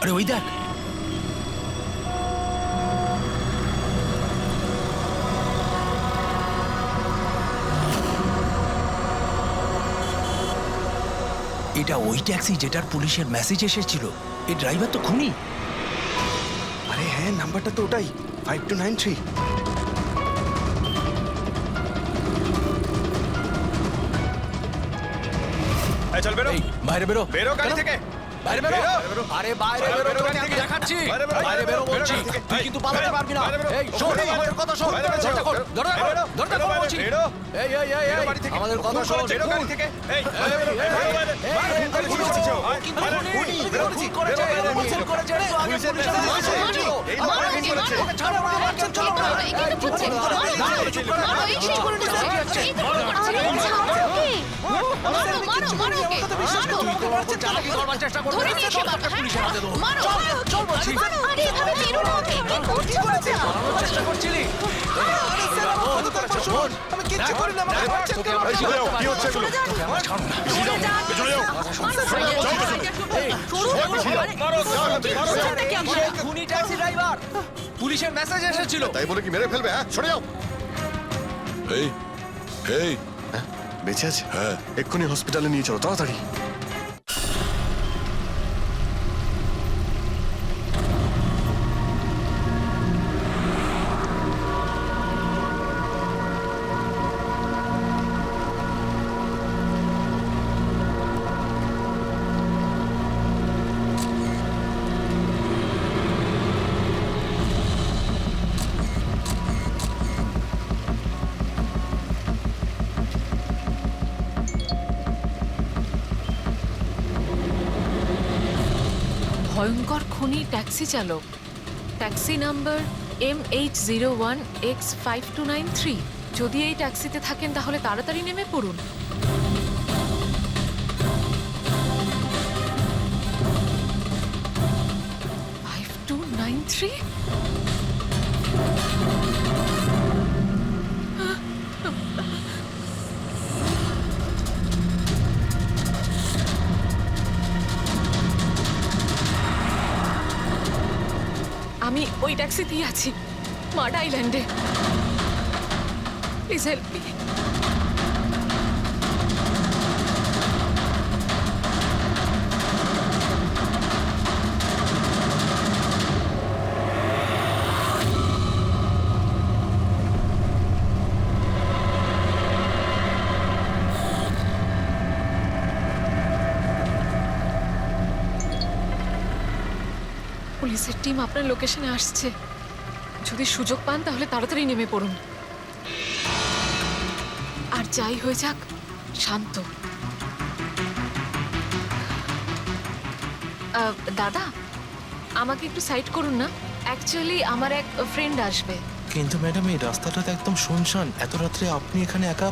আরে ওই দেখ, এটা ওই ট্যাক্সি যেটার পুলিশের মেসেজ এসেছিল। এই ড্রাইভার তো খুনি। আরে হ্যাঁ, নাম্বারটা তো ওটাই, 5293। চল বেরো, এই বাইরে বেরো, বেরো গাড়ি থেকে, বাইরে বেরো। বেরো। আরে বাইরে বাইরে বেরো, বেরো তোকে গাড়ি আমি থেকে। দেখাচ্ছি। বাইরে বেরো, বাইরে বেরো বেরো বলছি, গাড়ি থেকে। তুই কিন্তু পালাতে বেরো, পারবি না। বাইরে বেরো। এই শোন, বেরো, আমাদের কথা শোন। বাইরে বেরো, চেষ্টা কর, বেরো, ধরে রাখ, বেরো, ধরে রাখ, বেরো, বলছি। বেরো। এই এই এই বেরো এই, বাড়ি থেকে। আমাদের কথা শোন। বেরো গাড়ি থেকে। এই, বাইরে বেরো, বাইরে বেরো, বাইরে বেরো, খুন করেছে, কিন্তু বাইরে খুনি, খুনি, বেরো, খুন করেছে, বেরো, বেরো, খুন করেছে, বেরো। একটু আগে পুলিশের পুলিশের মেসেজ মেসেজ এসেছিল। এসেছিল। এই লোক খুন করেছে। ওকে ছাড়ো, ওকে মারছেন, চলো না। এখানে চুপ করছে, করো, মারো, দাঁড়াও, এই, চুপ করো। মারো, এই, চুপ করো, এই, দাঁড়িয়ে আছে। এই তো করছে, মারো ওকে, মারো ওকে, তুই তো ওকে চালাকি করবার চেষ্টা করবি ধরে না, নিয়ে চল, এসে একটা পুলিশের হাতে দেবো। মারো, চল, চল বলছি। আরে এভাবে মেরো না ওকে, কি করছো বাচ্চা? পালানোর চেষ্টা করছিলি? শোন, আমি কিচ্ছু করি না, আমাকে মারছেন তোকে কেন? আমার এই, সামনে কি হচ্ছে এগুলো? তোকে আমার ছাড়ো না। সরে যাও, পেছনে যাও। এই, মারো, মারো, সে খুনি ট্যাক্সি ড্রাইভার। পুলিশের মেসেজ এসেছিল। তাই বলে কি মেরে ফেলবে? হ্যাঁ, সরে যাও। এই এই বেঁচে আছে? হ্যাঁ। এক্ষুনি হসপিটালে নিয়ে চলো, তাড়াতাড়ি। ভয়ঙ্কর খুনি ট্যাক্সি চালক, ট্যাক্সি নাম্বার MH01X5293। যদি এই ট্যাক্সিতে থাকেন তাহলে তাড়াতাড়ি নেমে পড়ুন। 5293? আমি ওই ট্যাক্সিতেই আছি, মাড আইল্যান্ডে। Please help me. পুলিশের টিম আপনার লোকেশনে আসছে। যদি সুযোগ পান তাহলে তাড়াতাড়ি নেমে পড়ুন। আর যাই হয়ে যাক, শান্ত। দাদা, আমাকে একটু সাইড করুন না। অ্যাকচুয়ালি আমার এক ফ্রেন্ড আসবে। কিন্তু ম্যাডাম, এই রাস্তাটা তো একদম শুনশান। এত রাত্রে আপনি এখানে একা?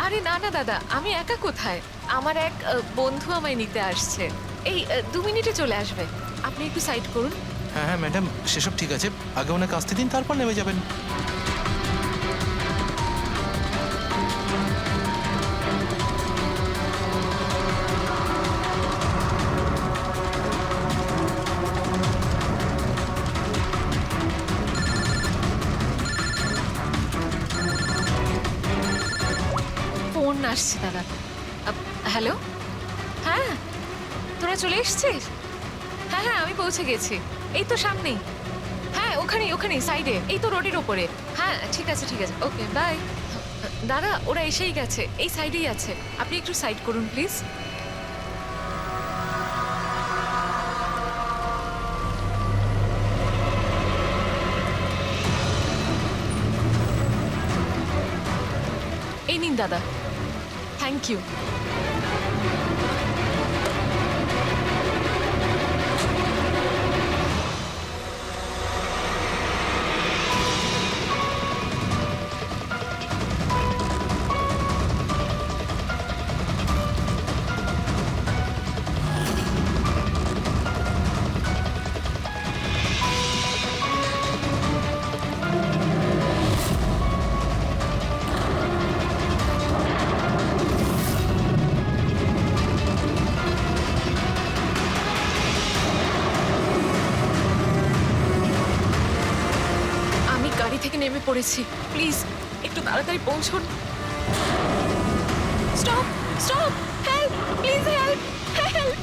আরে না না দাদা, আমি একা কোথায়? আমার এক বন্ধু আমায় নিতে আসছে। এই 2 মিনিটে চলে আসবে। আপনি একটু সাইড করুন। হ্যাঁ হ্যাঁ ম্যাডাম, সেসব ঠিক আছে। আগে ওনাকে আসতে দিন, তারপর নেমে যাবেন। ফোন আসছে দাদা। হ্যালো, হ্যাঁ তোরা চলে এসছিস? হ্যাঁ হ্যাঁ, আমি পৌঁছে গেছি। এই তো সামনেই। হ্যাঁ, ওখানেই ওখানেই সাইডে, এই তো রোডের ওপরে। হ্যাঁ ঠিক আছে ঠিক আছে, ওকে বাই। দাদা, ওরা এসেই গেছে, এই সাইডেই আছে। আপনি একটু সাইড করুন প্লিজ। এই নিন দাদা, থ্যাংক ইউ। পড়েছি, প্লিজ একটু তাড়াতাড়ি পৌঁছুন। Stop stop, help please, help help.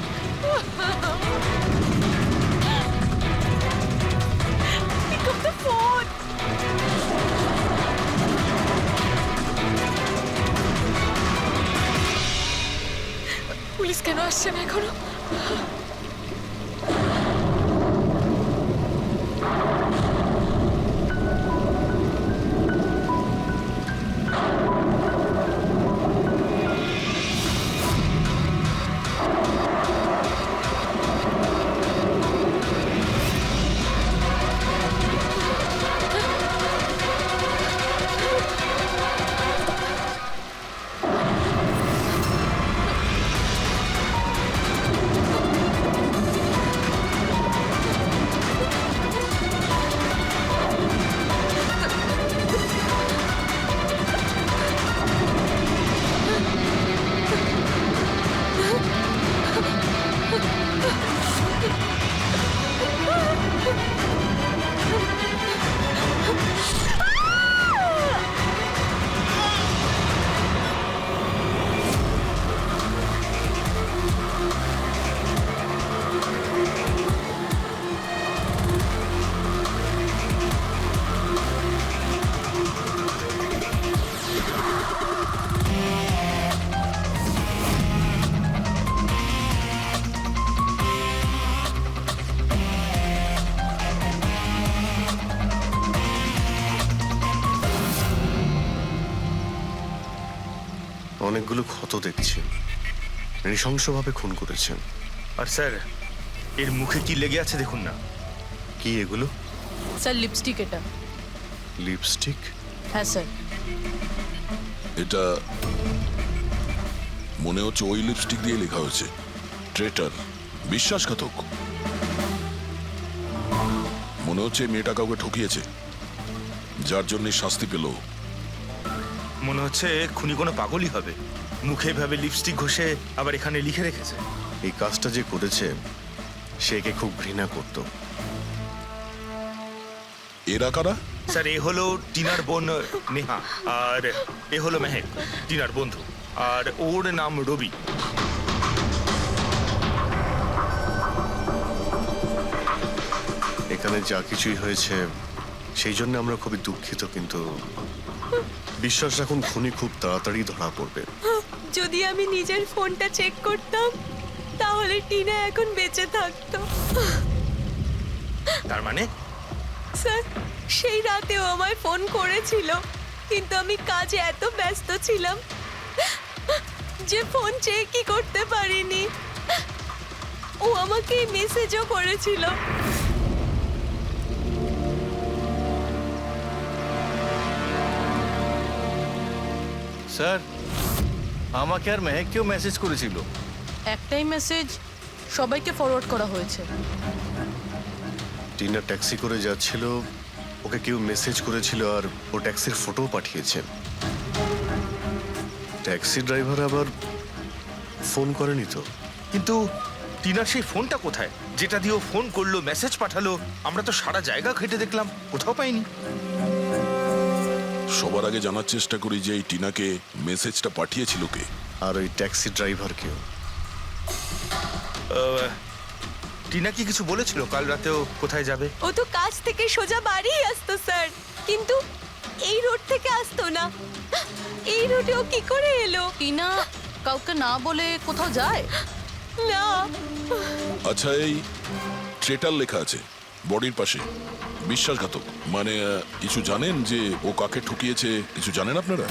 Pick up the phone. Police কেন আসছে না এখনো? অনেকগুলো ক্ষত দেখছি, নৃশংসভাবে খুন করেছেন। আর স্যার, এর মুখে কি লেগে আছে দেখুন না। কি এগুলো? স্যার লিপস্টিক এটা। লিপস্টিক? হ্যাঁ স্যার। এটা মনে হচ্ছে ওই লিপস্টিক দিয়ে লেখা হয়েছে ট্রেটার, বিশ্বাসঘাতক। মনে হচ্ছে এই মেয়েটা কাউকে ঠকিয়েছে, যার জন্য শাস্তি পেল। মনে হচ্ছে খুনি কোনো পাগলই হবে, মুখে ভাবে লিপস্টিক ঘষে আবার এখানে লিখে রেখেছে। এই কাজটা যে করেছে সে একে খুব ঘৃণা করত। এরা কারা? স্যার, এ হলো টিনার বোন নেহা, আর এ হলো মেহেক, টিনার বন্ধু, আর ওর নাম রবি। এখানে যা কিছুই হয়েছে সেই জন্য আমরা খুবই দুঃখিত, কিন্তু বিশ্বাস রাখুন খুনি খুব তাড়াতাড়ি ধরা পড়বে। যদি আমি নিজের ফোনটা চেক করতাম তাহলে টিনা এখন বেঁচে থাকতো। তার মানে স্যার, সেই রাতেও আমায় ফোন করেছিল, কিন্তু আমি কাজে এত ব্যস্ত ছিলাম যে ফোন চেকই করতে পারিনি। ও আমাকে মেসেজও করেছিল। স্যার, আমাকে আর মেহেককেও মেসেজ করেছিল। একটাই মেসেজ সবাইকে ফরওয়ার্ড করা হয়েছে। টিনা ট্যাক্সি করে যাচ্ছিল, ওকে কেউ মেসেজ করেছিল আর ও ট্যাক্সির ফটো পাঠিয়েছে। ট্যাক্সি ড্রাইভার আবার ফোন করেনি তো। কিন্তু টিনার সেই ফোনটা কোথায়, যেটা দিয়ে ও ফোন করলো, মেসেজ পাঠালো? আমরা তো সারা জায়গা ঘেটে দেখলাম, কোথাও পাইনি। সবার আগে জানার চেষ্টা করি যে এই টিনাকে মেসেজটা পাঠিয়েছিল কে, আর ওই ট্যাক্সি ড্রাইভারকেও। টিনা কি কিছু বলেছিল কাল রাতেও কোথায় যাবে? ও তো কাজ থেকে সোজা বাড়ি আসতো স্যার, কিন্তু এই রোড থেকে আসতো না। এই রোডে ও কি করে এলো? টিনা কাউকে না বলে কোথাও যায় না। আচ্ছা, এই ট্রেটার লেখা আছে বডির পাশে, বিশ্বাসঘাতক মানে কিছু জানেন যে ও কাকে ঠকিয়েছে? কিছু জানেন আপনারা?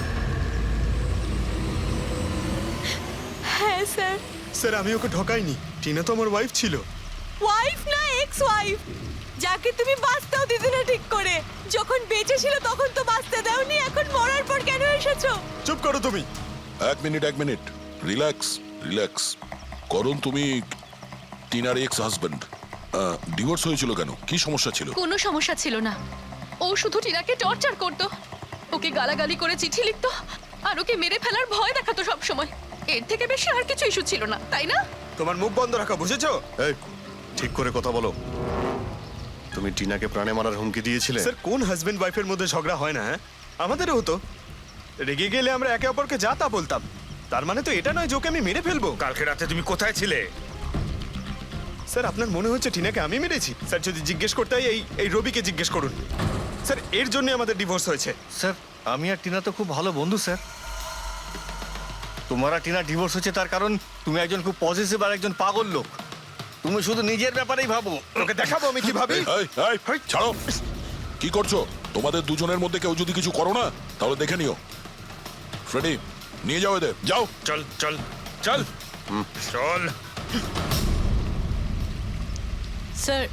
হ্যাঁ স্যার। স্যার, আমি ওকে ঠকাইনি, টিনা তো আমার ওয়াইফ ছিল। ওয়াইফ না, এক্স ওয়াইফ, যাকে তুমি বাঁচতেও দিতে না ঠিক করে। যখন বেঁচে ছিল তখন তো বাঁচতে দাওনি, এখন মরার পর কেন এসেছো? চুপ করো তুমি। এক মিনিট, রিল্যাক্স রিল্যাক্স। করুন, তুমি টিনার এক্স হাজবেন্ড, ডিভোর্স হয়েছিল কেন? কি সমস্যা ছিল? কোনো সমস্যা ছিল না, ও শুধু টিনাকে টর্চার করতো, ওকে গালাগালি করে চিঠি লিখতো আর ওকে মেরে ফেলার ভয় দেখাতো সব সময়। এর থেকে বেশি আর কিছু ইস্যু ছিল না, তাই না? তোমার মুখ বন্ধ রাখা, বুঝেছো? এই, ঠিক করে কথা বলো। তুমি টিনাকে প্রাণে মারার হুমকি দিয়েছিলে? স্যার কোন হাজবেন্ড ওয়াইফের মধ্যে ঝগড়া হয় না? হ্যাঁ, আমাদেরও হতো। রেগে গেলে আমরা একে অপরকে যা তা বলতাম। তার মানে তো এটা নয় যে ওকে আমি মেরে ফেলবো। কালকে রাতে তুমি কোথায় ছিলে? স্যার আপনার মনে হচ্ছে টিনাকে আমি মেরেছি? স্যার যদি জিজ্ঞেস করতে হয় এই রবিকে জিজ্ঞেস করুন। স্যার এর জন্য আমাদের ডিভোর্স হয়েছে। স্যার আমি আর টিনা তো খুব ভালো বন্ধু স্যার। তোমার আর টিনা ডিভোর্স হচ্ছে তার কারণ তুমি একজন খুব পজিটিভ আর একজন পাগল লোক। তুমি শুধু নিজের ব্যাপারেই ভাবো। ওকে দেখাবো আমি কি ভাবি। এই, ছাড়ো। কি করছো? তোমাদের দুজনের মধ্যে কেউ যদি কিছু করো না তাহলে দেখে নিও। ফ্রেডি, নিয়ে যাও এদের, যাও। চল চল চল চল। স্যার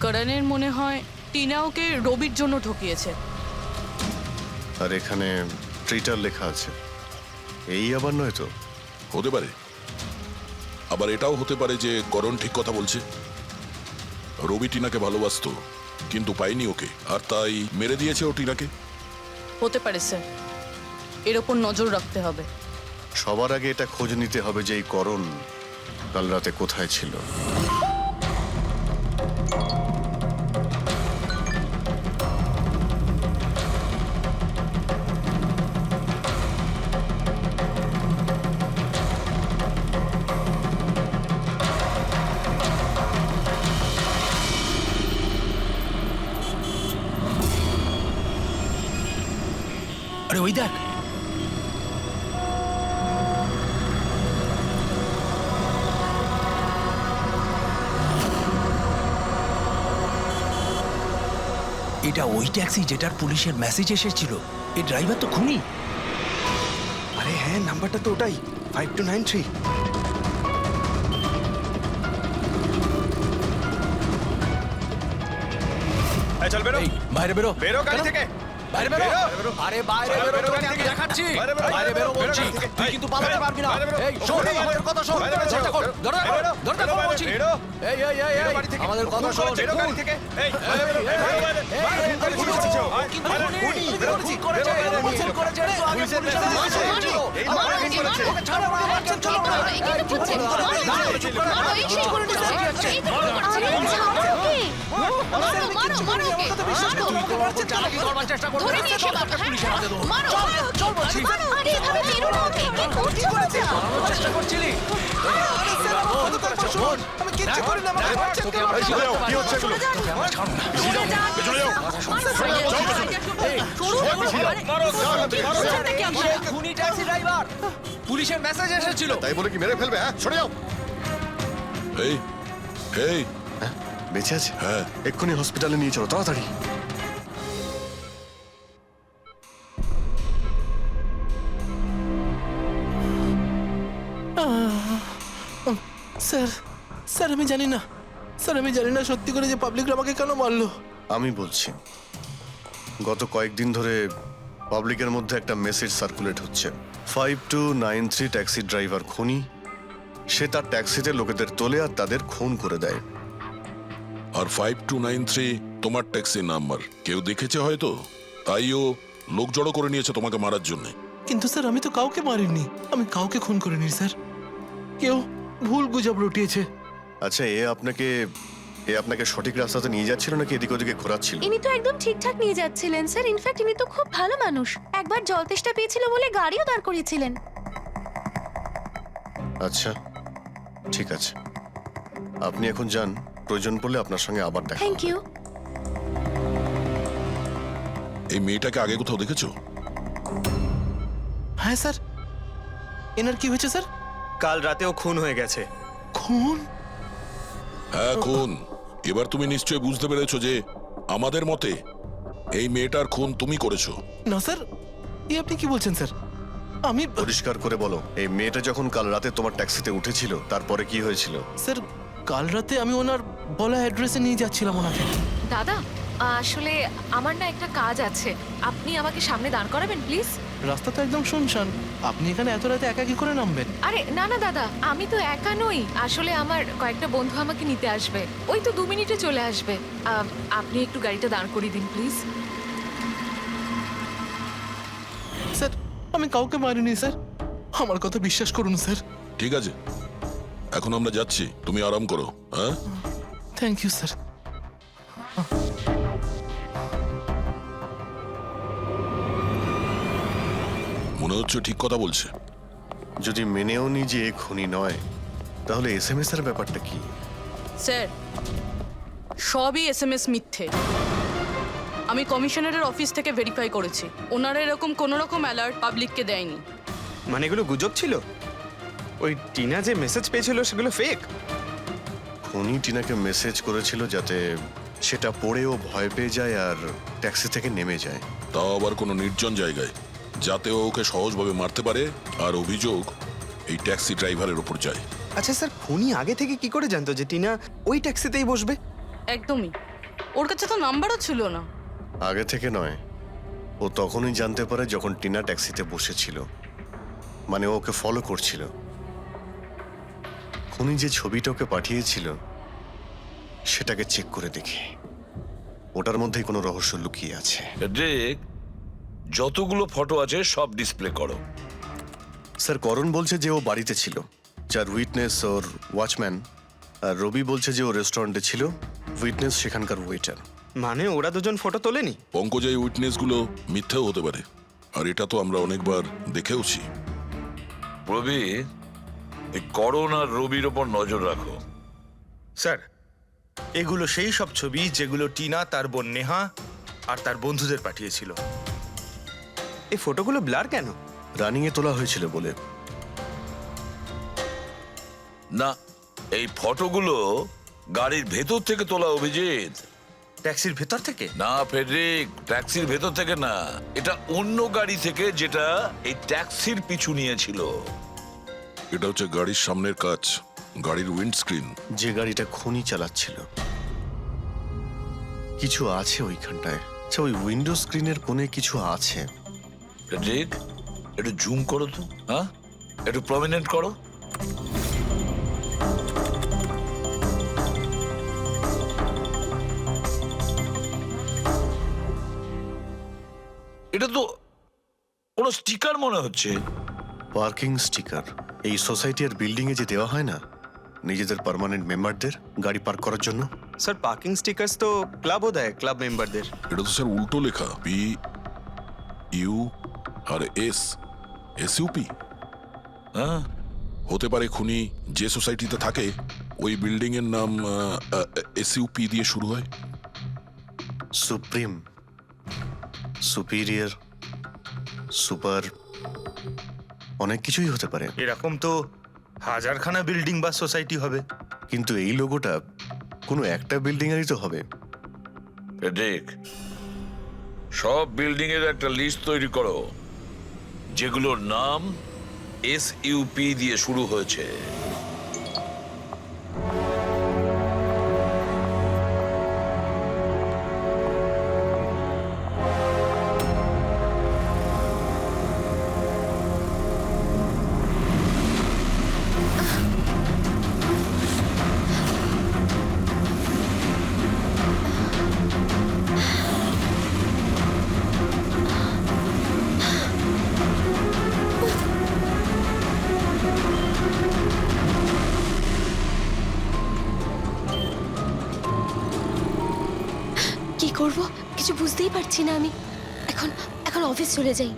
করণের মনে হয় টিনা ওকে রবির জন্য ঠকিয়েছে। আর এখানে ট্রিটার লেখা আছে, এই আবার নয় তো? হতে পারে, আবার এটাও হতে পারে যে করণ ঠিক কথা বলছে। রবি টিনাকে ভালোবাসতো কিন্তু পাইনি ওকে, আর তাই মেরে দিয়েছে ও টিনাকে। হতে পারে স্যার, এর ওপর নজর রাখতে হবে। সবার আগে এটা খোঁজ নিতে হবে যে এই করণ কাল রাতে কোথায় ছিল। আরে ওই দেখ, এটা ওই ট্যাক্সি যেটার পুলিশের মেসেজ এসেছিল। এই ড্রাইভার তো খুনি। আরে হ্যাঁ, নাম্বারটা তো ওটাই, 5293। চল বেরো, এই বাইরে বেরো, বেরো গাড়ি থেকে, বাইরে বেরো। বেরো। আরে বাইরে বাইরে বেরো, বেরো তোকে গাড়ি আমি থেকে। দেখাচ্ছি। বাইরে বেরো, বাইরে বেরো বেরো বলছি, গাড়ি থেকে। তুই কিন্তু পালাতে বেরো, পারবি না। বাইরে বেরো। এই শোন, বেরো, আমাদের কথা শোন। বাইরে বেরো, দরজা খোল, বেরো, দরজা খোল, বেরো, দরজা খোল বলছি। বেরো। এই এই এই বেরো এই, গাড়ি থেকে। আমাদের কথা শোন। বেরো গাড়ি থেকে। এই, বেরো, বেরো, বেরো, বেরো, বেরো, খুনি বেরো, কিন্তু বেরো, খুনি, বেরো, খুনি করেছে, বেরো, খুন করেছে রে। তো আগে পুলিশের পুলিশের মেসেজ মেসেজ এসেছিল। এসেছিল। এই আমার মারা কি করেছে। ওকে ছাড়ো, আমার মারছেন, চলো। একে তো খুঁজছে। মারো, মারো, এই সেই করে নিচ্ছে। এই তো করছে। ছাড়ো ওকে। মারো, মারো, মারো ওকে। মারো। চালাকি করবার চেষ্টা করবে। ধরে নিয়ে এসে মারো, পুলিশের হাতে দেবো। মারো, চল বলছি। আরে এভাবে মেরো না ওকে। কি করছো? পালানোর চেষ্টা করছিলি? আমি কিচ্ছু করি না, আমাকে মারছেন কেন? কি হচ্ছে এগুলো? তোকে আমার ছাড়ো না। চলে যাও। খুনি ট্যাক্সি ড্রাইভার, পুলিশের মেসেজ এসেছিল। তাই বলে কি মেরে ফেলবে? হ্যাঁ, সরে যাও। এই এই হ্যাঁ, বেঁচে আছে? হ্যাঁ। এক্ষুনি হসপিটালে নিয়ে চলো, তাড়াতাড়ি। স্যার, স্যার আমি জানি না, স্যার আমি জানি না সত্যি করে যে পাবলিকরা আমাকে কেন মারলো। আমি বলছি, গত কয়েকদিন ধরে পাবলিকের মধ্যে একটা মেসেজ সার্কুলেট হচ্ছে, 5293 ট্যাক্সি ড্রাইভার খুনি। সে তার ট্যাক্সিতে লোকেদের তোলে আর তাদের খুন করে দেয়। আর 5293 তোমার ট্যাক্সি নাম্বার। কেউ দেখেছে হয়তো, তাইও লোক জড়ো করে নিয়েছে তোমাকে মারার জন্য। কিন্তু স্যার আমি তো কাউকে মারিনি, আমি কাউকে খুন করিনি স্যার। কেউ ভুল গুজব রটিয়েছে। আচ্ছা, এ আপনাকে সঠিক রাস্তাতে নিয়ে যাচ্ছিল নাকি এদিক ওদিকে ঘোরাচ্ছিল? ইনি তো একদম ঠিকঠাক নিয়ে যাচ্ছিলেন স্যার। ইনফ্যাক্ট ইনি তো খুব ভালো মানুষ। একবার জল তেষ্টা পেয়েছিল বলে গাড়িও দাঁড় করিয়েছিলেন। আচ্ছা, ঠিক আছে, আপনি এখন যান। প্রয়োজন পড়লে আপনার সঙ্গে আবার দেখা থ্যাংক হবে। ইউ। এই মেয়েটাকে আগে কোথাও দেখেছো? হ্যাঁ স্যার। এনার কি হয়েছে স্যার? কাল রাতেও খুন হয়ে গেছে। খুন? হ্যাঁ, খুন। এবার তুমি নিশ্চয়ই বুঝতে পেরেছো যে আমাদের মতে এই মেয়েটার খুন তুমি করেছো। না স্যার, এই আপনি কি বলছেন স্যার? আমি পরিষ্কার করে বলো, এই মেয়েটা যখন কাল রাতে তোমার ট্যাক্সিতে উঠেছিল তারপরে কি হয়েছিল? স্যার, কাল রাতে আমি ওনার বলা অ্যাড্রেসে নিয়ে যাচ্ছিলাম ওনাকে। দাদা আসলে আমার না একটা কাজ আছে, আপনি আমাকে সামনে দাঁড় করাবেন প্লিজ। রাস্তা তো একদম শুনশান, আপনি এখানে এত রাতে একা কি করে নামবেন? আরে না না দাদা, আমি তো একা নই। আসলে আমার কয়েকটা বন্ধু আমাকে নিতে আসবে, ওই তো 2 মিনিটে চলে আসবে। আপনি একটু গাড়িটা দাঁড় করিয়ে দিন প্লিজ। স্যার, আমি কাউকে মারিনি স্যার, আমার কথা বিশ্বাস করুন স্যার। ঠিক আছে, এখন আমরা যাচ্ছি, তুমি আরাম করো। হ্যাঁ, থ্যাংক ইউ স্যার। মনে হচ্ছে ঠিক কথা বলছে। যদি মেনেও নি যে এ খুনি নয়, তাহলে এসএমএস এর ব্যাপারটা কি? স্যার সবই এসএমএস মিথ্যে। আমি কমিশনারের অফিস থেকে ভেরিফাই করেছি, ওনারা এরকম কোনো রকম অ্যালার্ট পাবলিককে দেয়নি। মানে এগুলো গুজব ছিল? ওই টিনা যে মেসেজ পেয়েছিল সেগুলো ফেক? খুনি টিনাকে মেসেজ করেছিল যাতে সেটা পড়েও ভয় পেয়ে যায় আর ট্যাক্সি থেকে নেমে যায়। তাও আবার কোনো নির্জন জায়গায়, যাতে ও ওকে সহজভাবে মারতে পারে, আর অভিযোগ এই ট্যাক্সি ড্রাইভারের ওপর যায়। আচ্ছা স্যার, খুনি আগে থেকে কি করে জানতো যে টিনা ওই ট্যাক্সিতেই বসবে? একদমই, ওর কাছে তো নাম্বারও ছিল না। আগে থেকে নয়, ও তখনই জানতে পারে যখন টিনা ট্যাক্সিতে বসেছিল, মানে ও ওকে ফলো করছিল। খুনি যে ছবিটা ওকে পাঠিয়েছিল সেটাকে চেক করে দেখি, ওটার মধ্যেই কোনো রহস্য লুকিয়ে আছে। দেখ, যতগুলো ফটো আছে সব ডিসপ্লে করো। স্যার, করণ বলছে যে ও বাড়িতে ছিল, যার উইটনেস ওর ওয়াচম্যান, আর রবি বলছে যে ও রেস্টুরেন্টে ছিল, উইটনেস সেখানকার ওয়েটার। মানে ওরা দুজন ফটো তোলেনি? পঙ্কজ, এই উইটনেসগুলো মিথ্যেও হতে পারে, আর এটা তো আমরা অনেকবার দেখেওছি। রবি, এই করণ আর রবির ওপর নজর রাখো। স্যার, এগুলো সেই সব ছবি যেগুলো টিনা তার বোন নেহা আর তার বন্ধুদের পাঠিয়েছিল। এই ফটোগুলো ব্লার কেন? রানিং এ তোলা হয়েছিল বলে। না, এই ফটোগুলো গাড়ির ভেতর থেকে তোলা, অভিজিৎ। ট্যাক্সির ভেতর থেকে? না ফেডরিক, ট্যাক্সির ভেতর থেকে না, এটা অন্য গাড়ি থেকে, যেটা এই ট্যাক্সির পিছু নিয়েছিল। এটা হচ্ছে গাড়ির সামনের কাচ, গাড়ির উইন্ডস্ক্রিন। যে গাড়িটা খুনি চালাচ্ছিল। কিছু আছে ওইখানটায়। আচ্ছা, ওই উইন্ডো স্ক্রিনের কোণে কিছু আছে। ফেডরিক, একটু জুম করো তো, হ্যাঁ, একটু প্রমিনেন্ট করো। এটা তো কোনো স্টিকার মনে হচ্ছে। Parking sticker. এই সোসাইটি আর বিল্ডিং এ যে দেওয়া হয় না নিজেদের পার্মানেন্ট মেম্বারদের গাড়ি পার্ক করার জন্য। স্যার, পার্কিং স্টিকার্স তো ক্লাবও দেয়, ক্লাব মেম্বারদের। এটা তো স্যার উল্টো লেখা, P U R S, SUP. হ্যাঁ, হতে পারে খুনি যে সোসাইটিতে থাকে ওই বিল্ডিং এর নাম এসইউপি দিয়ে শুরু হয়। সুপ্রিম, সুপিরিয়র, সুপার, অনেক কিছুই হতে পারে। এরকম তো হাজারখানা বিল্ডিং বা সোসাইটি হবে। কিন্তু এই লোগোটা কোনো একটা বিল্ডিং এরই তো হবে। ফেডরিক, সব বিল্ডিং এর একটা লিস্ট তৈরি করো যেগুলোর নাম এসইউপি দিয়ে শুরু হয়েছে। কি করব কিছু বুঝতেই পারছি না আমি। এখন এখন অফিস চলে যাই।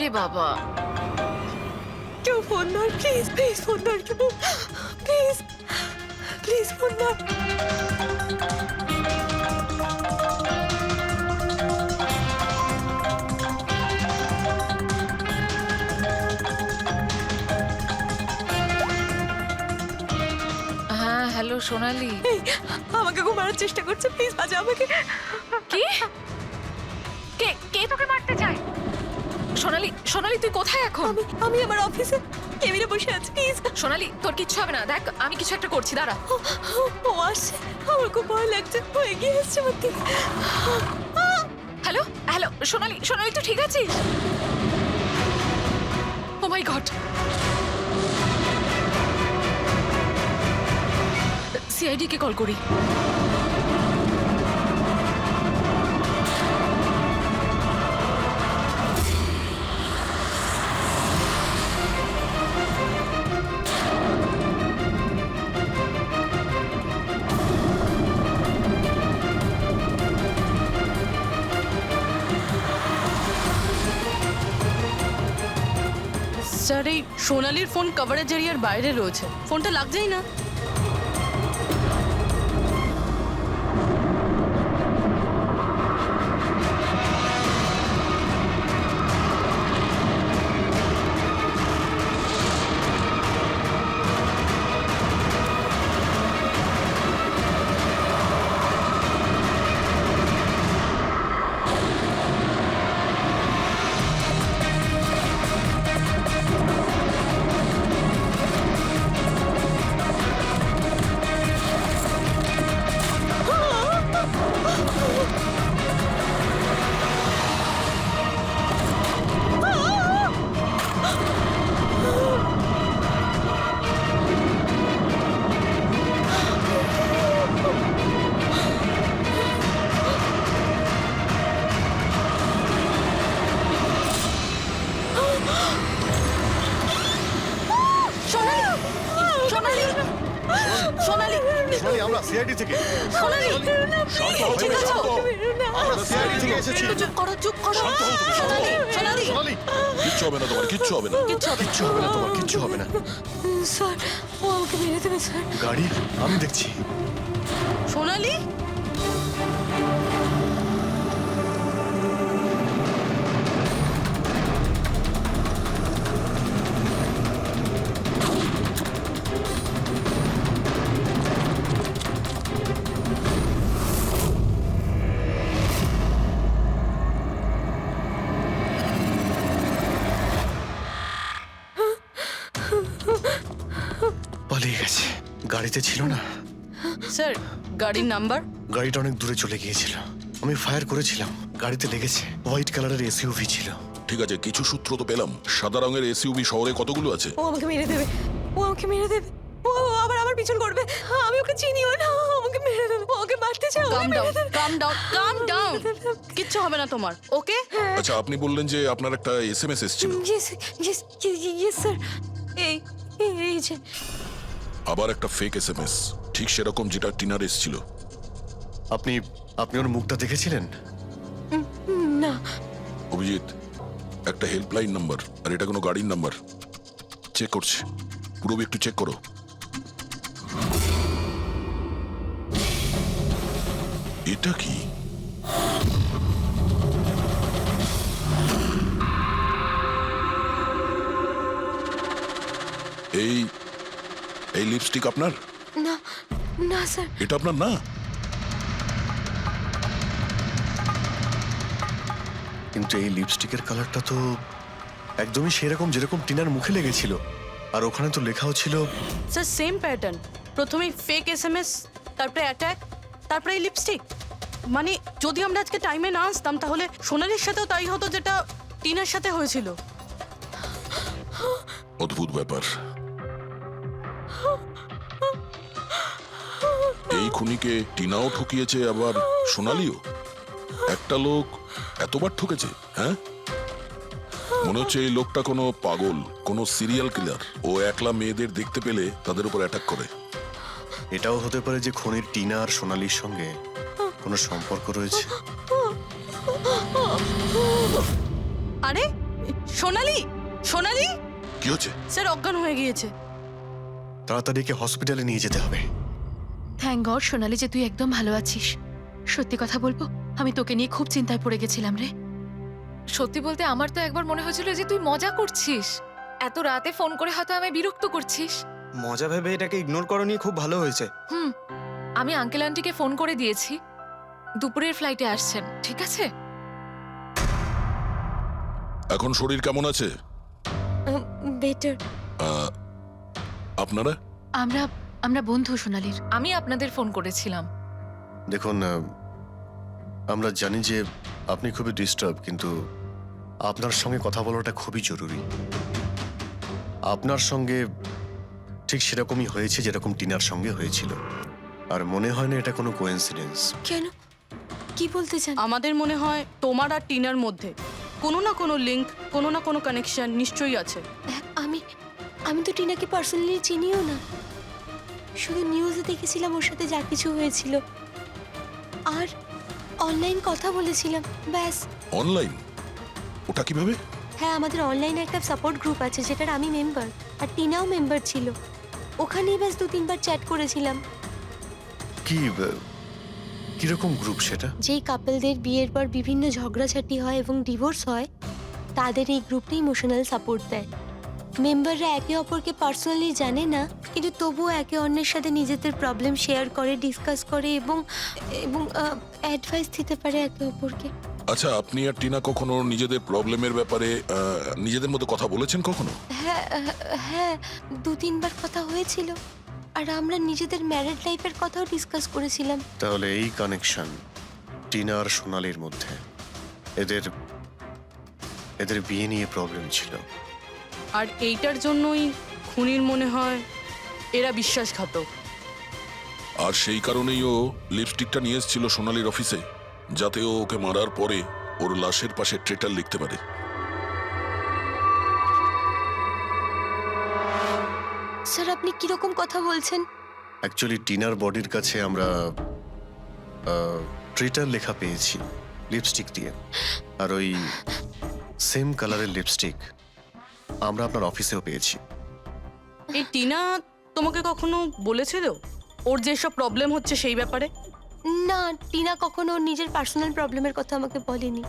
রে বাবা। কেউ ফোন ধর প্লিজ, প্লিজ ফোন ধর কেউ, প্লিজ প্লিজ ফোন ধর। হ্যাঁ হ্যালো সোনালি। এই, আমাকে খুব মারার চেষ্টা করছে, প্লিজ বাঁচা আমাকে। কি? কে কে তোকে মারতে চায়? সোনালি, সোনালি তুই কোথায় এখন? আমি আমার অফিসে কেবিনে বসে আছি, প্লিজ। সোনালি তোর কিচ্ছু হবে না, দেখ আমি কিছু একটা করছি, দাঁড়া। ও আসছে, আমার খুব ভয় লাগছে, ও এগিয়ে আসছে আমার দিকে। হ্যালো হ্যালো সোনালি, সোনালি তুই ঠিক আছিস? ও মাই গড। সিআইডি কে কল করি। স্যার এই সোনালির ফোন কভারেজ এরিয়ার বাইরে রয়েছে, ফোনটা লাগছেই না। সোনালি, আমরা সিআইডি থেকে। সোনালি শান্ত হও, ঠিক আছো? আমরা সিআইডি থেকে এসেছি। চুপ করো, চুপ করো। সোনালি, সোনালি সোনালি, কিচ্ছু হবে না তোমার, কিচ্ছু হবে না। কিচ্ছু হবে না। কিচ্ছু হবে না তোমার, কিচ্ছু হবে না। স্যার, ও আমাকে মেরে দেবে স্যার। গাড়ি আমি দেখছি। সোনালি পালিয়ে গেছে, গাড়িতে ছিল না। স্যার, গাড়ির নাম্বার? গাড়িটা অনেক দূরে চলে গিয়েছিল, আমি ফায়ার করেছিলাম, গাড়িতে লেগেছে। হোয়াইট কালারের এসইউভি ছিল। ঠিক আছে, কিছু সূত্র তো পেলাম। সাদা রঙের এসইউভি শহরে কতগুলো আছে? ও আমাকে মেরে দেবে, ও আমাকে মেরে দেবে, ও আবার আমার পিছন করবে। আমি ওকে চিনিও না, ও আমাকে মেরে দেবে, ও আমাকে মারতে চায়, কাম ডাউন, কাম ডাউন, কাম ডাউন। কিচ্ছু হবে না তোমার, ওকে? আচ্ছা, আপনি বললেন যে আপনার একটা এসএমএস এসেছিল। Yes yes yes sir. এই এই যে আবার একটা ফেক এসএমএস, ঠিক সেরকম যেটা টিনার এসেছিল। আপনি আপনি ওর মুখটা দেখেছিলেন? না। অভিজিৎ, একটা হেল্পলাইন নাম্বার, আর এটা কোনো গাড়ির নাম্বার। চেক করছি, পুরো একটু চেক করো। এটা কি? এই এই লিপস্টিক আপনার? না না স্যার। এটা আপনার না? কিন্তু এই লিপস্টিকের কালারটা তো একদমই সেরকম যেরকম টিনার মুখে লেগেছিল, আর ওখানে তো লেখাও ছিল। স্যার সেম প্যাটার্ন, প্রথমে ফেক এসএমএস, তারপরে অ্যাটাক, তারপরে এই লিপস্টিক। মানে যদি আমরা আজকে টাইমে না আসতাম তাহলে সোনালির সাথেও তাই হতো যেটা টিনার সাথে হয়েছিল। অদ্ভুত ব্যাপার। এই খুনিকে টিনাও ঠকিয়েছে, আবার সোনালিও। একটা লোক এতবার ঠকেছে, হ্যাঁ? মনে হচ্ছে এই লোকটা কোনো পাগল, কোনো সিরিয়াল কিলার। ও একলা মেয়েদের দেখতে পেলে তাদের উপর অ্যাটাক করে। এটাও হতে পারে যে খনির টিনা আর সোনালির সঙ্গে কোনো সম্পর্ক রয়েছে। আরে সোনালি, সোনালি কি হচ্ছে? স্যার অজ্ঞান হয়ে গিয়েছে। তাড়াতাড়ি একে হসপিটালে নিয়ে যেতে হবে। থ্যাংক গড সোনালি যে তুই একদম ভালো আছিস। সত্যি কথা বলবো, আমি তোকে নিয়ে খুব চিন্তায় পড়ে গেছিলাম রে। সত্যি বলতে আমার তো একবার মনে হয়েছিল যে তুই মজা করছিস, এত রাতে ফোন করে হয়তো আমি বিরক্ত করছিস। মজা ভেবে এটাকে ইগনোর করনি, খুব ভালো হয়েছে। আমি আঙ্কেল আন্টিকে ফোন করে দিয়েছি, দুপুরের ফ্লাইটে আসছেন, ঠিক আছে? এখন শরীর কেমন আছে? বেটার। আপনারা? আমরা বন্ধু সোনালির। আমি আপনাদের ফোন করেছিলাম। দেখুন, আমরা জানি যে আপনি খুবই ডিস্টার্ব, কিন্তু আপনার সঙ্গে কথা বলাটা খুবই জরুরি। আপনার সঙ্গে ঠিক সেরকমই হয়েছে যেরকম টিনার সঙ্গে হয়েছিল, আর মনে হয় না এটা কোনো কোইন্সিডেন্স। কেন, কি বলতে চান? আমাদের মনে হয় তোমার আর টিনার মধ্যে কোনো না কোনো লিংক, কোনো না কোনো কানেকশন নিশ্চয়ই আছে। আমি তো টিনাকে পার্সোনালি চিনিও না, শুধু নিউজে দেখেছিলাম ওর সাথে যা কিছু হয়েছিল, আর অনলাইন কথা বলেছিলাম, ব্যাস। অনলাইন? ওটা কিভাবে? হ্যাঁ, আমাদের অনলাইনে একটা সাপোর্ট গ্রুপ আছে যেটার আমি মেম্বার, আর টিনাও মেম্বার ছিল। ওখানেই ব্যাস 2-3 বার চ্যাট করেছিলাম। কিরকম গ্রুপ সেটা? যেই কাপলদের বিয়ের পর বিভিন্ন ঝগড়াঝাটি হয় এবং ডিভোর্স হয়, তাদের এই গ্রুপটা ইমোশনাল সাপোর্ট দেয়। মেম্বাররা একে অপরকে পার্সোনালি জানে না, কিন্তু তবুও একে অন্যের সাথে নিজেদের প্রবলেম শেয়ার করে, ডিসকাস করে এবং অ্যাডভাইস দিতে পারে একে অপরকে। আচ্ছা, আপনি আর টিনা কখনো নিজেদের প্রবলেমের ব্যাপারে নিজেদের মধ্যে কথা বলেছেন কখনো? হ্যাঁ, 2-3 বার কথা হয়েছিল, আর আমরা নিজেদের ম্যারিড লাইফের কথাও ডিসকাস করেছিলাম। তাহলে এই কানেকশন টিনা আর সোনালির মধ্যে, এদের বিয়ে নিয়ে প্রবলেম ছিল, আর এইটার জন্যই খুনির মনে হয় এরা বিশ্বাসঘাতক। আর সেই কারণেই ও লিপস্টিকটা নিয়ে এসেছিল সোনালির অফিসে, যাতে ও ওকে মারার পরে ওর লাশের পাশে ট্রেটার লিখতে পারে। স্যার, আপনি কিরকম কথা বলছেন? অ্যাকচুয়ালি টিনার বডির কাছে আমরা ট্রিটার লেখা পেয়েছি লিপস্টিক দিয়ে, আর ওই সেম কালারের লিপস্টিক আমরা আপনার অফিসেও পেয়েছি। এই টিনা তোমাকে কখনো বলেছিল ওর যেসব প্রবলেম হচ্ছে সেই ব্যাপারে? না, টিনা কখনো ওর নিজের পার্সোনাল প্রবলেমের কথা আমাকে বলেনি।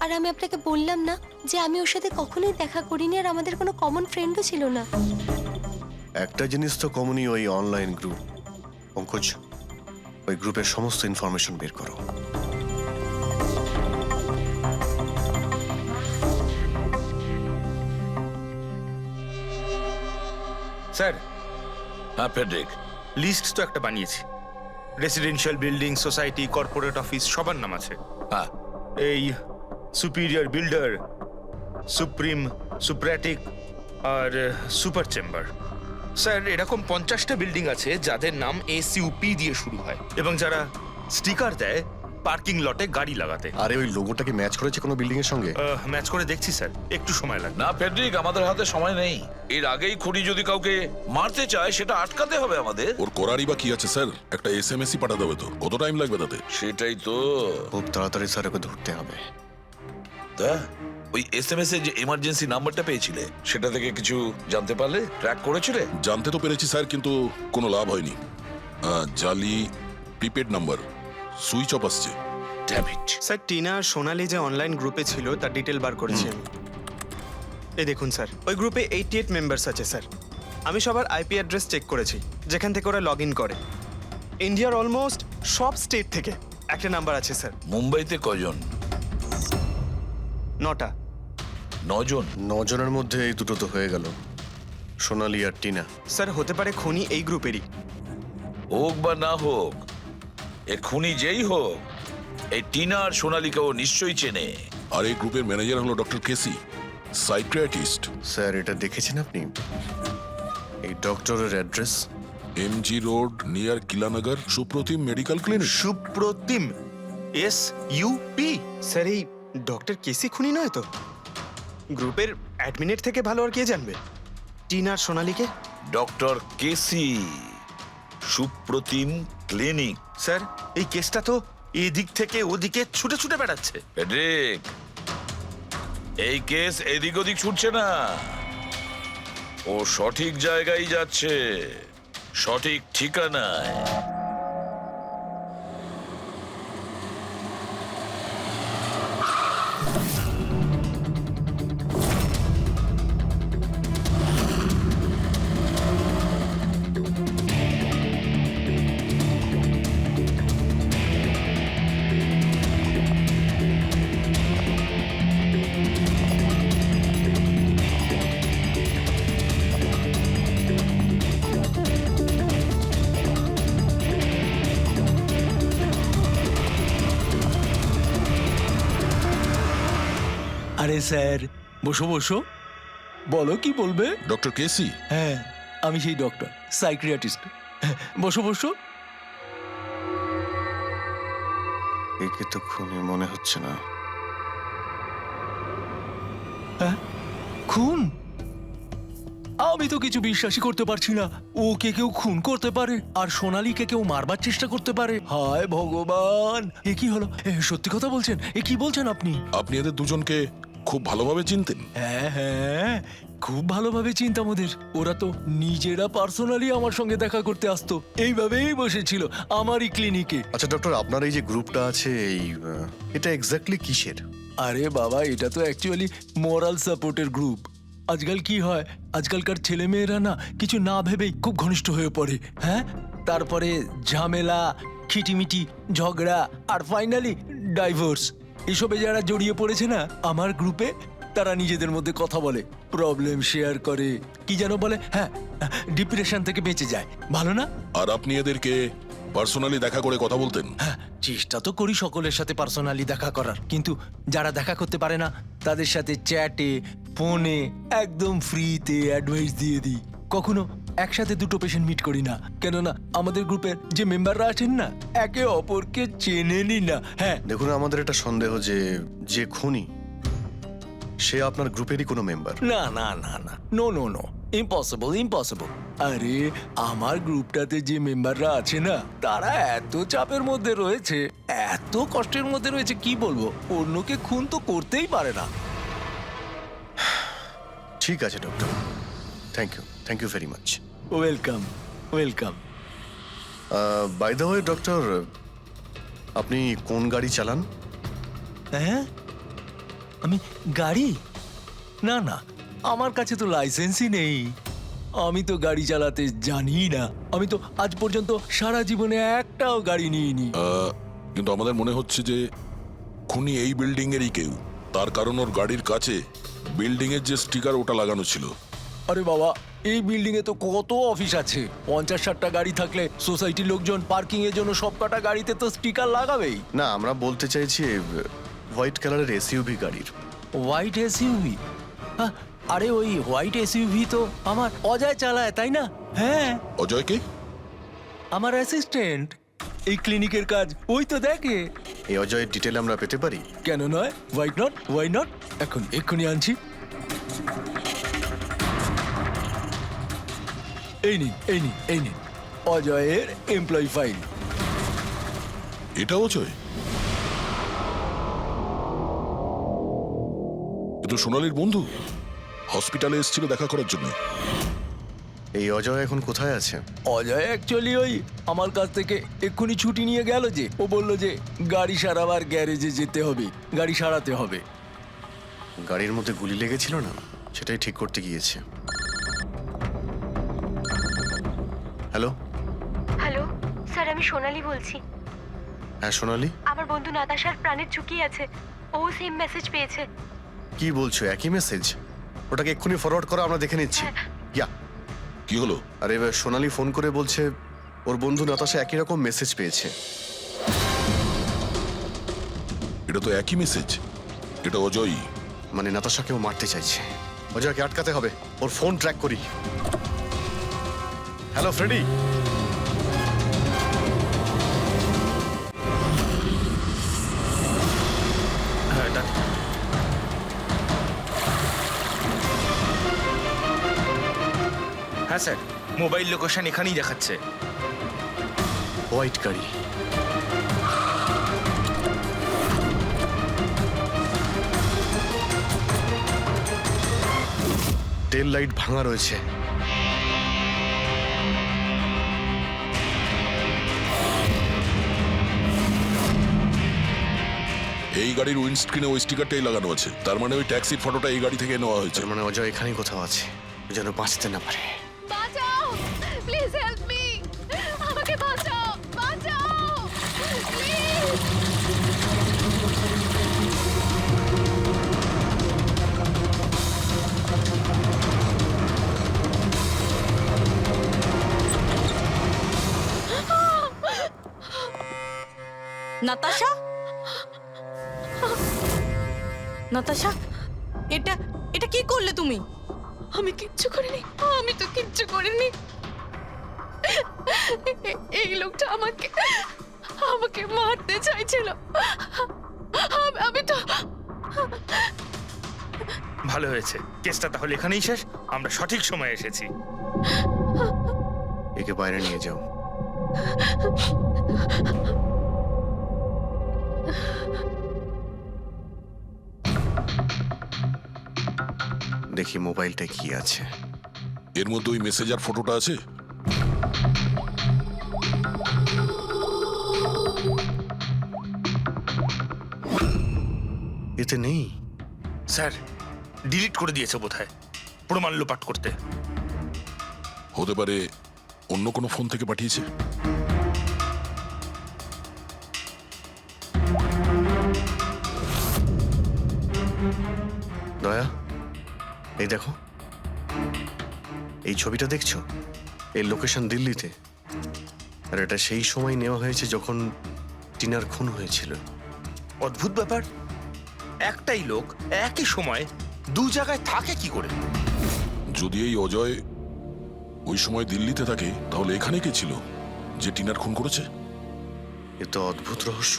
আর আমি আপনাকে বললাম না যে আমি ওর সাথে কখনোই দেখা করিনি, আর আমাদের কোনো কমন ফ্রেন্ডও ছিল না। একটা জিনিস তো কমনই, ওই অনলাইন গ্রুপ। পঙ্কজ, ওই গ্রুপের সমস্ত ইনফরমেশন বের করো। স্যার, হ্যাঁ ফেডরিক, লিস্ট তো একটা বানিয়েছি। Residential building, society, corporate office সবার নাম আছে। হ্যাঁ এই সুপিরিয়র বিল্ডার, সুপ্রিম, সুপ্রাটিক আর সুপার চেম্বার। স্যার, এরকম 50টা বিল্ডিং আছে যাদের নাম ACUP দিয়ে শুরু হয়, এবং যারা স্টিকার দেয় পার্কিং লটে গাড়ি লাগাতে। আরে ওই লোগোটা কি ম্যাচ করেছে কোনো বিল্ডিং এর সঙ্গে? ম্যাচ করে দেখছি স্যার, একটু সময় লাগবে। না ফেডরিক, আমাদের হাতে সময় নেই। এর আগেই খুনি যদি কাউকে মারতে চায় সেটা আটকাতে হবে আমাদের। ওর করারই বা কি আছে স্যার? একটা SMS-ই পাঠাতে হবে তো, কত টাইম লাগবে তাতে? সেটাই তো। খুব তাড়াতাড়ি স্যার ওকে ধরতে হবে। তা ওই SMS এ যে এমার্জেন্সি নাম্বারটা পেয়েছিলে, সেটা থেকে কিছু জানতে পারলে? ট্র্যাক করেছিলে? জানতে তো পেরেছি স্যার, কিন্তু কোনো লাভ হয়নি। জালি প্রিপেড নাম্বার, সুইচ অফ আসছে। Damn it. স্যার, টিনা আর সোনালি যে অনলাইন গ্রুপে ছিল তার ডিটেল বার করেছি আমি। এই দেখুন স্যার, ওই গ্রুপে 88 মেম্বার্স আছে স্যার। আমি সবার IP অ্যাড্রেস চেক করেছি যেখান থেকে ওরা লগ ইন করে। ইন্ডিয়ার অলমোস্ট সব স্টেট থেকে একটা নাম্বার আছে স্যার। মুম্বাইতে কজন? 9টা। 9 জন? 9 জনের মধ্যে এই দুটো তো হয়ে গেল, সোনালি আর টিনা। স্যার, হতে পারে খুনি এই গ্রুপেরই। হোক বা না হোক, এ খুনি যেই হোক, এই টিনা আর সোনালিকে ও নিশ্চয়ই চেনে। আর এই গ্রুপের ম্যানেজার হলো ডক্টর কেসি, সাইকিয়াট্রিস্ট। স্যার, এটা দেখেছেন আপনি? এই ডক্টরের address MG road near Kilanagar, Supratim medical clinic. Supratim, SUP? Sir, এই ডক্টর কেসি খুনি নয় তো? গ্রুপের অ্যাডমিনের থেকে ভালো আর কে জানবে টিনা আর সোনালিকে? ডক্টর কেসি, সুপ্রতিম ক্লিনিক। স্যার, এই কেসটা তো এদিক থেকে ওদিকে ছুটে ছুটে বেড়াচ্ছে। ফেডরিক, এই কেস এদিক ওদিক ছুটছে না, ও সঠিক জায়গায় যাচ্ছে, সঠিক ঠিকানায়। আরে স্যার, বসো বসো, বলো কি বলবে। ডক্টর কেসি, হ্যাঁ, আমি সেই ডক্টর, সাইকিয়াট্রিস্ট। বসো বসো। একে তো খুনি মনে হচ্ছে না। খুন? আমি তো কিছু বিশ্বাসই করতে পারছি না। ওকে কেউ খুন করতে পারে আর সোনালীকে কেউ মারবার চেষ্টা করতে পারে? হায় ভগবান, এ কি হলো? সত্যি কথা বলছেন? এ কি বলছেন আপনি? আপনি এদের দুজনকে খুব ভালোভাবে চিনতেন? হ্যাঁ হ্যাঁ, খুব ভালোভাবে চিনতাম ওদের। ওরা তো নিজেরা পার্সোনালি আমার সঙ্গে দেখা করতে আসতো, এইভাবেই বসেছিল আমারই ক্লিনিকে। আচ্ছা ডক্টর, আপনার এই যে গ্রুপটা আছে, এটা এক্স্যাক্টলি কিসের? আরে বাবা, এটা তো অ্যাকচুয়ালি মোরাল সাপোর্টের গ্রুপ। আজকাল কি হয়, আজকালকার ছেলেমেয়েরা না কিছু না ভেবেই খুব ঘনিষ্ঠ হয়ে পড়ে। হ্যাঁ, তারপরে ঝামেলা, খিটিমিটি, ঝগড়া আর ফাইনালি ডাইভোর্স। এসবে যারা জড়িয়ে পড়েছে না আমার গ্রুপে, তারা নিজেদের মধ্যে কথা বলে, প্রবলেম শেয়ার করে, কি যেন বলে, হ্যাঁ, ডিপ্রেশন থেকে বেঁচে যায়। ভালো না? আর আপনি এদেরকে পার্সোনালি দেখা করে কথা বলতেন? হ্যাঁ, চেষ্টা তো করি সকলের সাথে পার্সোনালি দেখা করার, কিন্তু যারা দেখা করতে পারে না তাদের সাথে চ্যাটে, ফোনে একদম ফ্রিতে অ্যাডভাইস দিয়ে দিই। কখনো একসাথে দুটো পেশেন্ট মিট করি না, কেননা আমাদের গ্রুপের যে মেম্বাররা আছেন না, একে অপরকে চেনেনি না। হ্যাঁ, দেখুন, আমাদের একটা সন্দেহ যে খুনি সে আপনার গ্রুপেরই কোনো মেম্বার। না না না না, no no no, impossible impossible. আরে আমার গ্রুপটাতে যে মেম্বাররা আছে না, তারা এত চাপের মধ্যে রয়েছে, এত কষ্টের মধ্যে রয়েছে, কি বলবো, অন্যকে খুন তো করতেই পারে না। ঠিক আছে doctor, thank you very much. Welcome welcome. By the way doctor, আপনি কোন গাড়ি চালান? হ্যাঁ, আমি গাড়ি? না না, আমার কাছে তো লাইসেন্সই নেই, আমি তো গাড়ি চালাতে জানি না। আমি তো আজ পর্যন্ত সারা জীবনে একটাও গাড়ি নিইনি। কিন্তু আমাদের মনে হচ্ছে যে খুনি এই বিল্ডিং এরই কেউ, তার কারণ ওর গাড়ির কাছে বিল্ডিং এর যে স্টিকার ওটা লাগানো ছিল। আরে বাবা, এই বিল্ডিং এ তো কত অফিস আছে, 50-60টা গাড়ি থাকলে সোসাইটির লোকজন পার্কিং এর জন্য সব কটা গাড়িতে তো স্টিকার লাগাবেই। না, আমরা বলতে চাইছি হোয়াইট কালারের এসইউভি গাড়ির। White SUV? আরে ওই হোয়াইট এসইউভি তো আমার অজয় চালায়, তাই না? হ্যাঁ। অজয় কে? আমার অ্যাসিস্ট্যান্ট, এই ক্লিনিকের কাজ ওই তো দেখে। এই অজয়ের ডিটেল আমরা পেতে পারি? কেন নয়, ওয়াই নট, এক্ষুনি আনছি। এই নিন অজয়ের এমপ্লয়ি ফাইল। এটা অজয়? এ তো সোনালীর বন্ধু, হসপিটালে এসেছিল দেখা করার জন্য। এই অজয় এখন কোথায় আছে? অজয় অ্যাকচুয়ালি ওই আমার কাছ থেকে এক্ষুনি ছুটি নিয়ে গেল, যে ও বলল যে গাড়ি সারাবার গ্যারেজে যেতে হবে, গাড়ি সারাতে হবে। গাড়ির মধ্যে গুলি লেগেছিল না, সেটাই ঠিক করতে গিয়েছে। হ্যালো হ্যালো স্যার, আমি সোনালি বলছি। হ্যাঁ সোনালি, আমার বন্ধু নাতাশার প্রাণের ঝুঁকি আছে, ও সেম মেসেজ পেয়েছে। কি বলছো? একই মেসেজ? ওটাকে এক্ষুনি ফরওয়ার্ড করো, আমরা দেখে নিচ্ছি। ইয়া, কি হলো? আরে এবার সোনালি ফোন করে বলছে ওর বন্ধু নাতাশা একই রকম মেসেজ পেয়েছে। এটা তো একই মেসেজ, এটা অজয়ই। মানে নাতাশাকেও মারতে চাইছে। অজয়কে আটকাতে হবে, ওর ফোন ট্র্যাক করি। Hello Freddy. হ্যাঁ স্যার, মোবাইল লোকেশন এখানেই দেখাচ্ছে। হোয়াইট গাড়ি। টেল লাইট ভাঙা রয়েছে। এই গাড়ির উইন্ডস্ক্রিনে ওই স্টিকারটাই লাগানো আছে, তার মানে ওই ট্যাক্সির ফটোটা এই গাড়ি থেকে নেওয়া হয়েছে। তার মানে অজয় এখানেই কোথাও আছে, যেন বাঁচতে না পারে। বাঁচাও, প্লিজ হেল্প মি, আমাকে বাঁচাও, বাঁচাও প্লিজ। নাতাশা, নাতাশা, এটা এটা কি করলে তুমি? আমি কিচ্ছু করিনি, আমি তো কিচ্ছু করিনি। এই লোকটা আমাকে আমাকে মারতে চাইছিল। আমি তো ভালো হয়েছে, কেসটা তাহলে এখানেই শেষ। আমরা সঠিক সময়ে এসেছি। একে বাইরে নিয়ে যাও। দেখি মোবাইলটা কি আছে। এর মধ্যে ওই মেসেজার ফটোটা আছে। এতে নেই। স্যার, ডিলিট করে দিয়েছে বোধহয়, প্রমাণ লোপাট করতে। হতে পারে অন্য কোনো ফোন থেকে পাঠিয়েছে। দয়া, এই দেখো, এই ছবিটা দেখছো? এর লোকেশন দিল্লিতে, আর এটা সেই সময় নেওয়া হয়েছে যখন টিনার খুন হয়েছিল। অদ্ভুত ব্যাপার, একটাই লোক একই সময় দু জায়গায় থাকে কি করে? যদি এই অজয় ওই সময় দিল্লিতে থাকে, তাহলে এখানে কে ছিল যে টিনার খুন করেছে? এ তো অদ্ভুত রহস্য।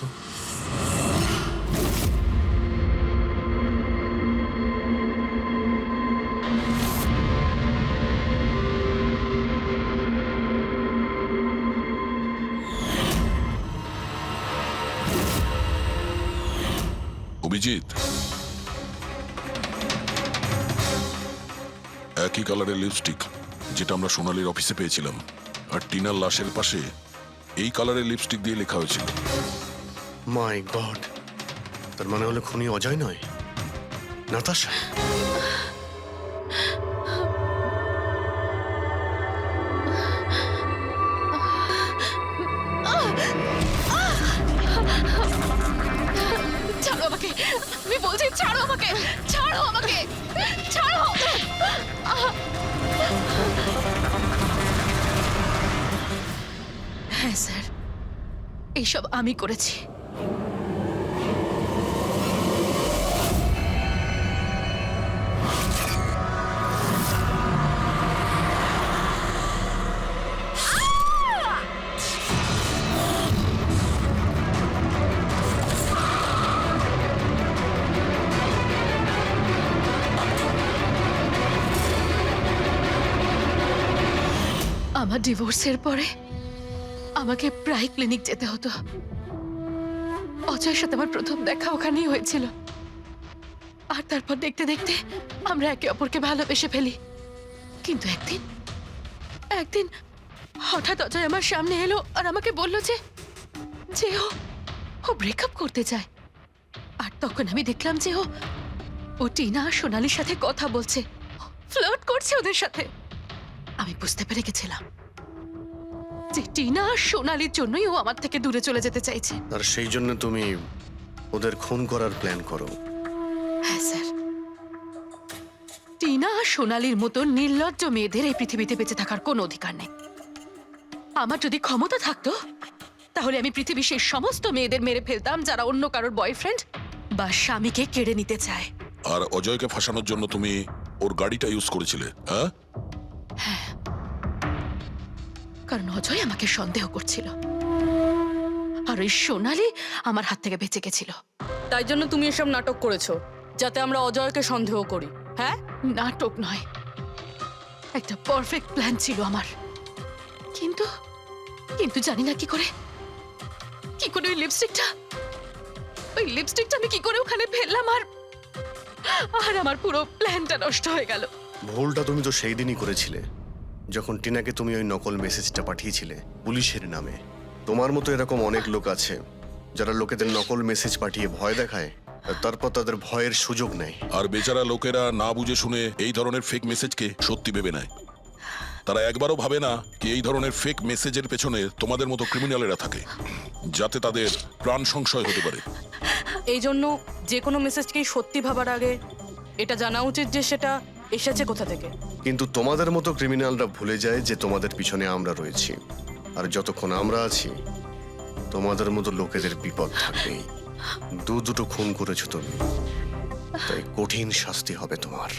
অভিজিৎ, একই কালারের লিপস্টিক যেটা আমরা সোনালীর অফিসে পেয়েছিলাম, আর টিনার লাশের পাশে এই কালারের লিপস্টিক দিয়ে লেখা হয়েছিল। মাই গড, তার মানে হলো খুনি অজয় নয়, নাতাশা। ছাড়ো আমাকে, আমি বলছি ছাড়ো আমাকে, ছাড়ো আমাকে, ছাড়ো। হ্যাঁ স্যার, এইসব আমি করেছি। আমার ডিভোর্সের পরে আমাকে প্রায় ক্লিনিক যেতে হতো। অজয়ের সাথে আমার প্রথম দেখা ওখানেই হয়েছিল, আর তারপর দেখতে দেখতে আমরা একে অপরকে ভালোবেসে ফেলি। কিন্তু একদিন হঠাৎ অজয় আমার সামনে এলো আর আমাকে বলল যে ও ব্রেকআপ করতে চায়। আর তখন আমি দেখলাম যে ও টিনা আর সোনালীর সাথে কথা বলছে, ফ্লার্ট করছে ওদের সাথে। আমি বুঝতে পেরে গেছিলাম যে টিনা আর সোনালীর জন্যই ও আমার থেকে দূরে চলে যেতে চাইছে। আর সেই জন্য তুমি ওদের খুন করার প্ল্যান করো? হ্যাঁ স্যার, টিনা আর সোনালীর মতো নির্লজ্জ মেয়েদের এই পৃথিবীতে বেঁচে থাকার কোনো অধিকার নেই। আমার যদি ক্ষমতা থাকতো, তাহলে আমি পৃথিবীর সেই সমস্ত মেয়েদের মেরে ফেলতাম যারা অন্য কারোর বয়ফ্রেন্ড বা স্বামীকে কেড়ে নিতে চায়। আর অজয়কে ফাঁসানোর জন্য তুমি ওর গাড়িটা ইউজ করেছিলে? হ্যাঁ, কারণ অজয় আমাকে সন্দেহ করছিল, আর ওই সোনালী আমার হাত থেকে বেঁচে গেছিল। তাই জন্য তুমি এসব নাটক করেছো, যাতে আমরা অজয়কে সন্দেহ করি। হ্যাঁ, নাটক নয়, একটা পারফেক্ট প্ল্যান ছিল আমার। কিন্তু কিন্তু জানি না কি করে ওই লিপস্টিকটা আমি কি করে ওখানে ফেললাম, আর আমার পুরো প্ল্যানটা নষ্ট হয়ে গেল। ভুলটা তুমি তো সেই দিনই করেছিলে যখন টিনাকে তুমি ওই নকল মেসেজটা পাঠিয়েছিলে পুলিশের নামে। তোমার মতো এরকম অনেক লোক আছে যারা লোকেদের নকল মেসেজ পাঠিয়ে ভয় দেখায় আর তারপর তাদের ভয়ের সুযোগ নেয়। আর বেচারা লোকেরা না বুঝে শুনে এই ধরনের ফেক মেসেজকে সত্যি ভেবে নেয়। তারা একবারও ভাবে না কি এই ধরনের ফেক মেসেজের পেছনে তোমাদের মতো ক্রিমিনালেরা থাকে, যাতে তাদের প্রাণ সংশয় হতে পারে। এই জন্য যে কোনো মেসেজকেই সত্যি ভাবার আগে এটা জানা উচিত যে সেটা এসেছে কোথা থেকে। কিন্তু তোমাদের মতো ক্রিমিনালরা ভুলে যায় যে তোমাদের পিছনে আমরা রয়েছি, আর যতক্ষণ আমরা আছি তোমাদের মতো লোকেদের বিপদ থাকবেই। দুটো খুন করেছো তুমি, তাই কঠিন শাস্তি হবে তোমার।